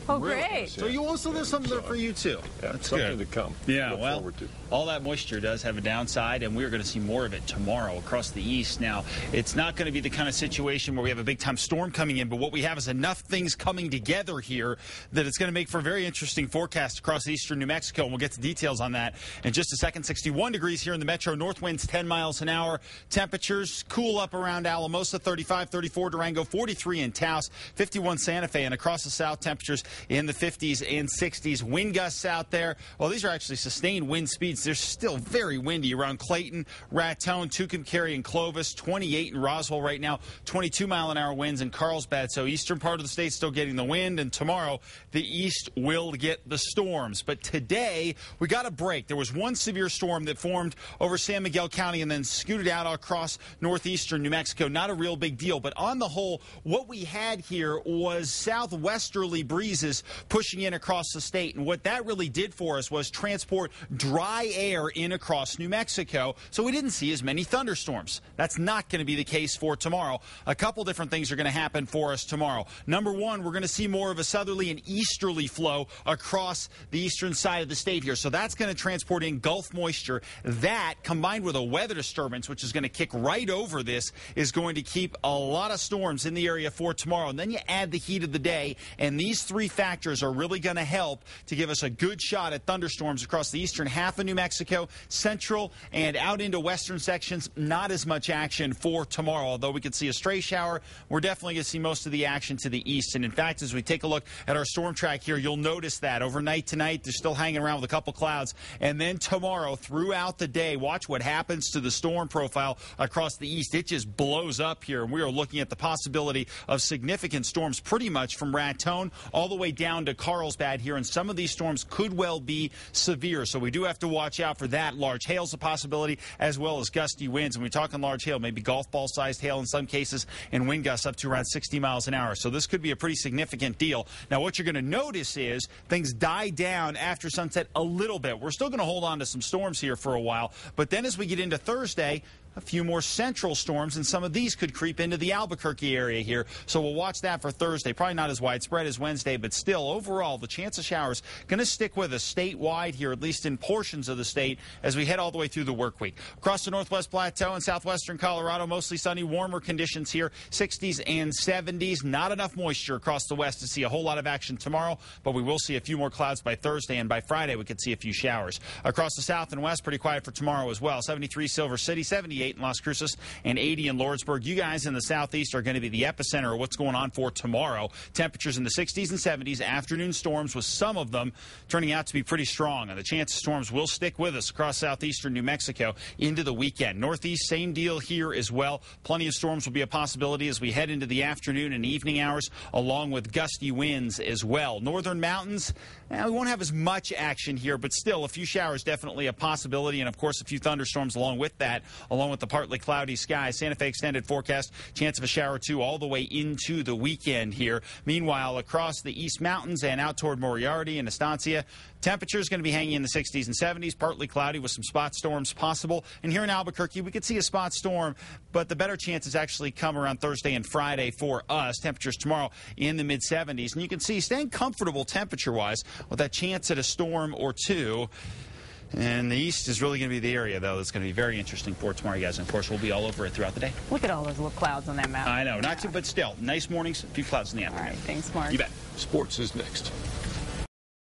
Oh, really great. nice, So you also there's something there for you too. Yeah, That's something good. to come. Yeah, Look well, forward to. all that moisture does have a downside, and we're going to see more of it tomorrow across the east. Now, it's not going to be the kind of situation where we have a big-time storm coming in, but what we have is enough things coming together here that it's going to make for a very interesting forecast across eastern New Mexico, and we'll get to details on that in just a second. 61 degrees here in the metro. North winds 10 miles an hour. Temperatures cool up around Alamosa, 35, 34 Durango, 43 in Taos, 51 Santa Fe, and across the south, temperatures in the 50s and 60s. Wind gusts out there. Well, these are actually sustained wind speeds. They're still very windy around Clayton, Raton, Tucumcari, and Clovis. 28 in Roswell right now. 22-mile-an-hour winds in Carlsbad. So eastern part of the state still getting the wind, and tomorrow the east will get the storms. But today we got a break. There was one severe storm that formed over San Miguel County and then scooted out across northeastern New Mexico. Not a real big deal, but on the whole, what we had here was southwesterly breezes pushing in across the state, and what that really did for us was transport dry air in across New Mexico, so we didn't see as many thunderstorms. That's not going to be the case for tomorrow. A couple different things are going to happen for us tomorrow. Number one, we're going to see more of a southerly and easterly flow across the eastern side of the state here, so that's going to transport in Gulf moisture. That, combined with a weather disturbance, which is going to kick right over this, is going to keep a lot of storms in the area for tomorrow. And then you add the heat of the day, and these three factors are really going to help to give us a good shot at thunderstorms across the eastern half of New Mexico, central, and out into western sections. Not as much action for tomorrow, although we could see a stray shower. We're definitely going to see most of the action to the east. And in fact, as we take a look at our storm track here, you'll notice that overnight tonight, they're still hanging around with a couple clouds. And then tomorrow, throughout the day, watch what happens to the storm profile across the east. It just blows up here, and we are looking at the possibility of significant storms pretty much from Raton all the way down to Carlsbad here, and some of these storms could well be severe, so we do have to watch out for that. Large hail's a possibility, as well as gusty winds. And we're talking large hail, maybe golf ball sized hail in some cases, and wind gusts up to around 60 miles an hour. So this could be a pretty significant deal. Now, what you're going to notice is things die down after sunset a little bit. We're still going to hold on to some storms here for a while, but then as we get into Thursday, a few more central storms, and some of these could creep into the Albuquerque area here. So we'll watch that for Thursday. Probably not as widespread as Wednesday, but still, overall, the chance of showers going to stick with us statewide here, at least in portions of the state, as we head all the way through the work week. Across the Northwest Plateau and southwestern Colorado, mostly sunny, warmer conditions here, 60s and 70s. Not enough moisture across the west to see a whole lot of action tomorrow, but we will see a few more clouds by Thursday, and by Friday we could see a few showers. Across the south and west, pretty quiet for tomorrow as well. 73 Silver City, 78 in Las Cruces, and 80 in Lordsburg. You guys in the southeast are going to be the epicenter of what's going on for tomorrow. Temperatures in the 60s and 70s, afternoon storms with some of them turning out to be pretty strong, and the chance of storms will stick with us across southeastern New Mexico into the weekend. Northeast, same deal here as well. Plenty of storms will be a possibility as we head into the afternoon and evening hours, along with gusty winds as well. Northern mountains, we won't have as much action here, but still a few showers definitely a possibility, and of course a few thunderstorms along with that, along with the partly cloudy skies. Santa Fe extended forecast, chance of a shower or two all the way into the weekend here. Meanwhile, across the East Mountains and out toward Moriarty and Estancia, temperatures going to be hanging in the 60s and 70s, partly cloudy with some spot storms possible. And here in Albuquerque, we could see a spot storm, but the better chances actually come around Thursday and Friday for us. Temperatures tomorrow in the mid-70s. And you can see staying comfortable temperature-wise with that chance at a storm or two. And the east is really going to be the area, though, that's going to be very interesting for tomorrow, guys. And, of course, we'll be all over it throughout the day. Look at all those little clouds on that map. I know. Not too, but still, nice mornings, a few clouds in the afternoon. All right. Thanks, Mark. You bet. Sports is next.